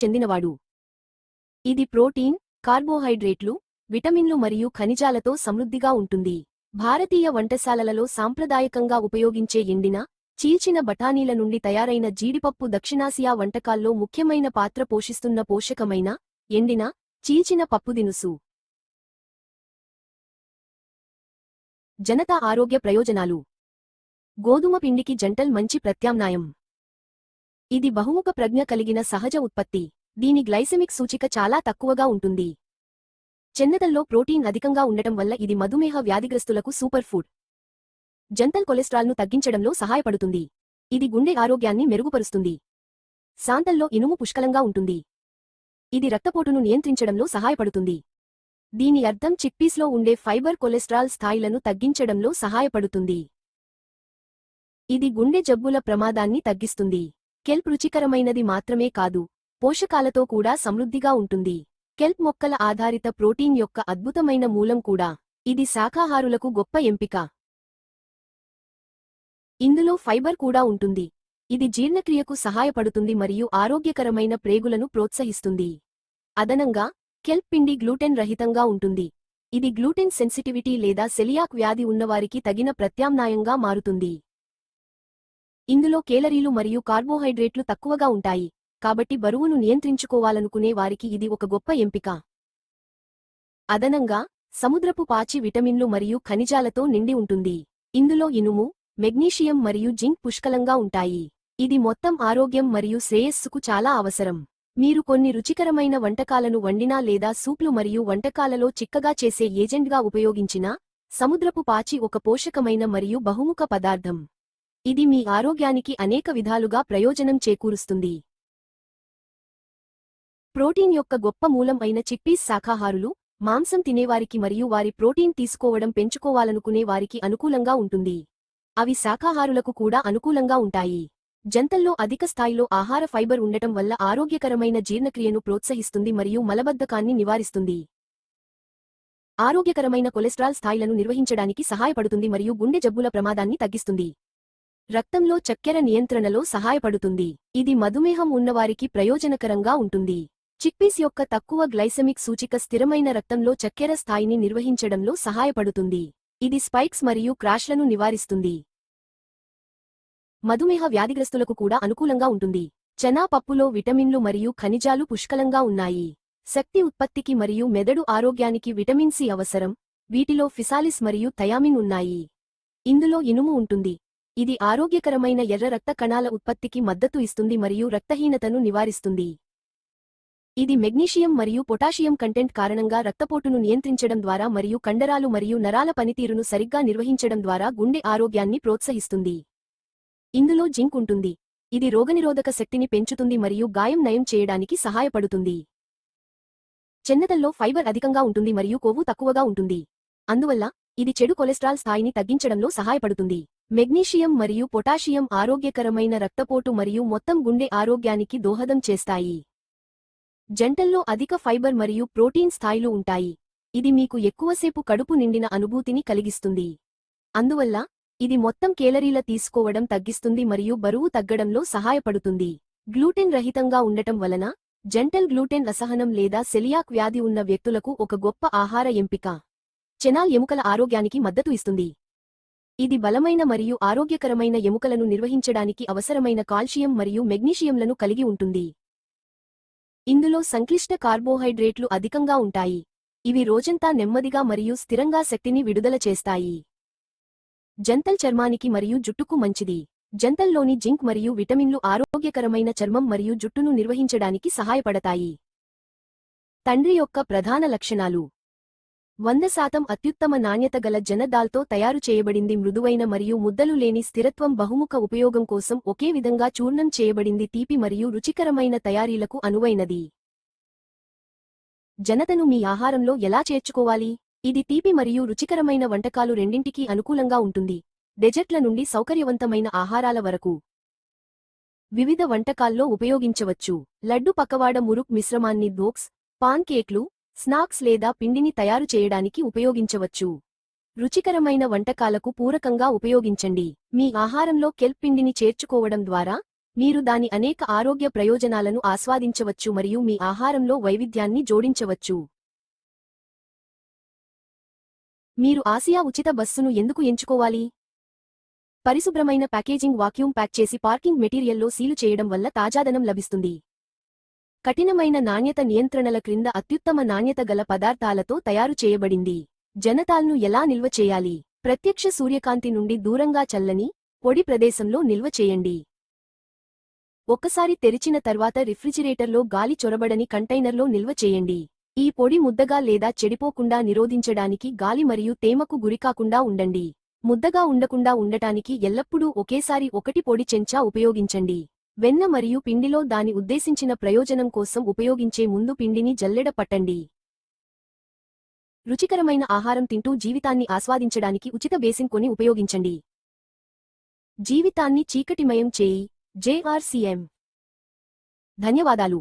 చెందినవాడు. ఇది ప్రోటీన్, కార్బోహైడ్రేట్లు, విటమిన్లు మరియు ఖనిజాలతో సమృద్ధిగా ఉంటుంది. భారతీయ వంటశాలలలో సాంప్రదాయకంగా ఉపయోగించే ఎండిన, చీల్చిన బఠానీల నుండి తయారైన జీడిపప్పు దక్షిణాసియా వంటకాల్లో ముఖ్యమైన పాత్ర పోషిస్తున్న పోషకమైన, ఎండిన, చీల్చిన పప్పుదినుసు. జనతా ఆరోగ్య ప్రయోజనాలు. గోధుమ పిండికి జంటల్ మంచి ప్రత్యామ్నాయం. ఇది బహుముఖ ప్రజ్ఞ కలిగిన సహజ ఉత్పత్తి. దీని గ్లైసెమిక్ సూచిక చాలా తక్కువగా ఉంటుంది. చెన్నతల్లో ప్రోటీన్ అధికంగా ఉండటం వల్ల ఇది మధుమేహ వ్యాధిగ్రస్తులకు సూపర్ ఫుడ్. జంటల్ కొలెస్ట్రాల్ను తగ్గించడంలో సహాయపడుతుంది. ఇది గుండె ఆరోగ్యాన్ని మెరుగుపరుస్తుంది. సాంతల్లో ఇనుము పుష్కలంగా ఉంటుంది. ఇది రక్తపోటును నియంత్రించడంలో సహాయపడుతుంది. దీని అర్థం చిక్పీస్లో ఉండే ఫైబర్ కొలెస్ట్రాల్ స్థాయిలను తగ్గించడంలో సహాయపడుతుంది. ఇది గుండె జబ్బుల ప్రమాదాన్ని తగ్గిస్తుంది. కెల్ప్ రుచికరమైనది మాత్రమే కాదు, పోషకాలతో కూడా సమృద్ధిగా ఉంటుంది. కెల్ప్ మొక్కల ఆధారిత ప్రోటీన్ యొక్క అద్భుతమైన మూలం కూడా. ఇది శాకాహారులకు గొప్ప ఎంపిక. ఇందులో ఫైబర్ కూడా ఉంటుంది. ఇది జీర్ణక్రియకు సహాయపడుతుంది మరియు ఆరోగ్యకరమైన ప్రేగులను ప్రోత్సహిస్తుంది. అదనంగా, కెల్ప్ పిండి గ్లూటెన్ రహితంగా ఉంటుంది. ఇది గ్లూటెన్ సెన్సిటివిటీ లేదా సెలియాక్ వ్యాధి ఉన్నవారికి తగిన ప్రత్యామ్నాయంగా మారుతుంది. ఇందులో కేలరీలు మరియు కార్బోహైడ్రేట్లు తక్కువగా ఉంటాయి, కాబట్టి బరువును నియంత్రించుకోవాలనుకునే వారికి ఇది ఒక గొప్ప ఎంపిక. అదనంగా, సముద్రపు పాచి విటమిన్లు మరియు ఖనిజాలతో నిండి ఉంటుంది. ఇందులో ఇనుము, మెగ్నీషియం మరియు జింక్ పుష్కలంగా ఉంటాయి. ఇది మొత్తం ఆరోగ్యం మరియు శ్రేయస్సుకు చాలా అవసరం. మీరు కొన్ని రుచికరమైన వంటకాలను వండినా లేదా సూప్లు మరియు వంటకాలలో చిక్కగా చేసే ఏజెంట్గా ఉపయోగించినా, సముద్రపు పాచి ఒక పోషకమైన మరియు బహుముఖ పదార్థం. ఇది మీ ఆరోగ్యానికి అనేక విధాలుగా ప్రయోజనం చేకూరుస్తుంది. ప్రోటీన్ యొక్క గొప్ప మూలం అయిన చిక్పీస్ శాకాహారులు, మాంసం తినేవారికి మరియు వారి ప్రోటీన్ తీసుకోవడం పెంచుకోవాలనుకునే వారికి అనుకూలంగా ఉంటుంది. అవి శాకాహారులకు కూడా అనుకూలంగా ఉంటాయి. జంతల్లో అధిక స్థాయిలో ఆహార ఫైబర్ ఉండటం వల్ల ఆరోగ్యకరమైన జీర్ణక్రియను ప్రోత్సహిస్తుంది మరియు మలబద్ధకాన్ని నివారిస్తుంది. ఆరోగ్యకరమైన కొలెస్ట్రాల్ స్థాయిలను నిర్వహించడానికి సహాయపడుతుంది మరియు గుండె జబ్బుల ప్రమాదాన్ని తగ్గిస్తుంది. రక్తంలో చక్కెర నియంత్రణలో సహాయపడుతుంది. ఇది మధుమేహం ఉన్నవారికి ప్రయోజనకరంగా ఉంటుంది. చిక్పీస్ యొక్క తక్కువ గ్లైసెమిక్ సూచిక స్థిరమైన రక్తంలో చక్కెర స్థాయిని నిర్వహించడంలో సహాయపడుతుంది. ఇది స్పైక్స్ మరియు క్రాష్లను నివారిస్తుంది. మధుమేహ వ్యాధిగ్రస్తులకు కూడా అనుకూలంగా ఉంటుంది. చనా పప్పులో విటమిన్లు మరియు ఖనిజాలు పుష్కలంగా ఉన్నాయి. శక్తి ఉత్పత్తికి మరియు మెదడు ఆరోగ్యానికి విటమిన్ సి అవసరం. వీటిలో ఫిసాలిస్ మరియు థయామిన్ ఉన్నాయి. ఇందులో ఇనుము ఉంటుంది. ఇది ఆరోగ్యకరమైన ఎర్ర రక్త కణాల ఉత్పత్తికి మద్దతు ఇస్తుంది మరియు రక్తహీనతను నివారిస్తుంది. ఇది మెగ్నీషియం మరియు పొటాషియం కంటెంట్ కారణంగా రక్తపోటును నియంత్రించడం ద్వారా మరియు కండరాలు మరియు నరాల పనితీరును సరిగ్గా నిర్వహించడం ద్వారా గుండె ఆరోగ్యాన్ని ప్రోత్సహిస్తుంది. ఇందులో జింక్ ఉంటుంది. ఇది రోగనిరోధక శక్తిని పెంచుతుంది మరియు గాయం నయం చేయడానికి సహాయపడుతుంది. చెన్నతల్లో ఫైబర్ అధికంగా ఉంటుంది మరియు కొవ్వు తక్కువగా ఉంటుంది. అందువల్ల, ఇది చెడు కొలెస్ట్రాల్ స్థాయిని తగ్గించడంలో సహాయపడుతుంది. మెగ్నీషియం మరియు పొటాషియం ఆరోగ్యకరమైన రక్తపోటు మరియు మొత్తం గుండె ఆరోగ్యానికి దోహదం చేస్తాయి. జంటల్లో అధిక ఫైబర్ మరియు ప్రోటీన్ స్థాయిలు ఉంటాయి. ఇది మీకు ఎక్కువసేపు కడుపు నిండిన అనుభూతిని కలిగిస్తుంది. అందువల్ల, ఇది మొత్తం కేలరీల తీసుకోవడం తగ్గిస్తుంది మరియు బరువు తగ్గడంలో సహాయపడుతుంది. గ్లూటెన్ రహితంగా ఉండటం వలన, జంటల్ గ్లూటెన్ అసహనం లేదా సెలియాక్ వ్యాధి ఉన్న వ్యక్తులకు ఒక గొప్ప ఆహార ఎంపిక. చెనాల్ ఎముకల ఆరోగ్యానికి మద్దతు ఇస్తుంది. ఇది బలమైన మరియు ఆరోగ్యకరమైన ఎముకలను నిర్వహించడానికి అవసరమైన కాల్షియం మరియు మెగ్నీషియంలను కలిగి ఉంటుంది. ఇందులో సంక్లిష్ట కార్బోహైడ్రేట్లు అధికంగా ఉంటాయి. ఇవి రోజంతా నెమ్మదిగా మరియు స్థిరంగా శక్తిని విడుదల చేస్తాయి. జంతల్ చర్మానికి మరియు జుట్టుకు మంచిది. జంతల్లోని జింక్ మరియు విటమిన్లు ఆరోగ్యకరమైన చర్మం మరియు జుట్టును నిర్వహించడానికి సహాయపడతాయి. తండ్రి యొక్క ప్రధాన లక్షణాలు. 100% అత్యుత్తమ నాణ్యత గల జనదాల్తో తయారు చేయబడింది. మృదువైన మరియు ముద్దలు లేని స్థిరత్వం. బహుముఖ ఉపయోగం కోసం ఒకే విధంగా చూర్ణం చేయబడింది. తీపి మరియు రుచికరమైన తయారీలకు అనువైనది. జనతను మీ ఆహారంలో ఎలా చేర్చుకోవాలి? ఇది తీపి మరియు రుచికరమైన వంటకాలు రెండింటికీ అనుకూలంగా ఉంటుంది. డెజర్ట్ల నుండి సౌకర్యవంతమైన ఆహారాల వరకు వివిధ వంటకాల్లో ఉపయోగించవచ్చు. లడ్డు పకవాడ మురుక్ మిశ్రమాన్ని దోక్స్, పాన్ కేక్లు, స్నాక్స్ లేదా పిండిని తయారు చేయడానికి ఉపయోగించవచ్చు. రుచికరమైన వంటకాలకు పూరకంగా ఉపయోగించండి. మీ ఆహారంలో కెల్ప్ పిండిని చేర్చుకోవడం ద్వారా మీరు దాని అనేక ఆరోగ్య ప్రయోజనాలను ఆస్వాదించవచ్చు మరియు మీ ఆహారంలో వైవిధ్యాన్ని జోడించవచ్చు. మీరు ఆసియా ఉచిత బస్సును ఎందుకు ఎంచుకోవాలి? పరిశుభ్రమైన ప్యాకేజింగ్, వాక్యూమ్ ప్యాక్ చేసి పార్కింగ్ మెటీరియల్లో సీలు చేయడం వల్ల తాజాదనం లభిస్తుంది. కఠినమైన నాణ్యత నియంత్రణల క్రింద అత్యుత్తమ నాణ్యత గల పదార్థాలతో తయారు చేయబడింది. జనతాల్ను ఎలా నిల్వ చేయాలి? ప్రత్యక్ష సూర్యకాంతి నుండి దూరంగా చల్లని, పొడి ప్రదేశంలో నిల్వ చేయండి. ఒక్కసారి తెరిచిన తర్వాత రిఫ్రిజిరేటర్లో గాలి చొరబడని కంటైనర్లో నిల్వ చేయండి. ఈ పొడి ముద్దగా లేదా చెడిపోకుండా నిరోధించడానికి గాలి మరియు తేమకు గురికాకుండా ఉండండి. ముద్దగా ఉండకుండా ఉండటానికి ఎల్లప్పుడూ ఒకేసారి 1 పొడి చెంచా ఉపయోగించండి. వెన్న మరియు పిండిలో దాని ఉద్దేశించిన ప్రయోజనం కోసం ఉపయోగించే ముందు పిండిని జల్లెడ పట్టండి. రుచికరమైన ఆహారం తింటూ జీవితాన్ని ఆస్వాదించడానికి ఉచిత బేసిన్ కొని ఉపయోగించండి. జీవితాన్ని చీకటిమయం చేయి. JRCM. ధన్యవాదాలు.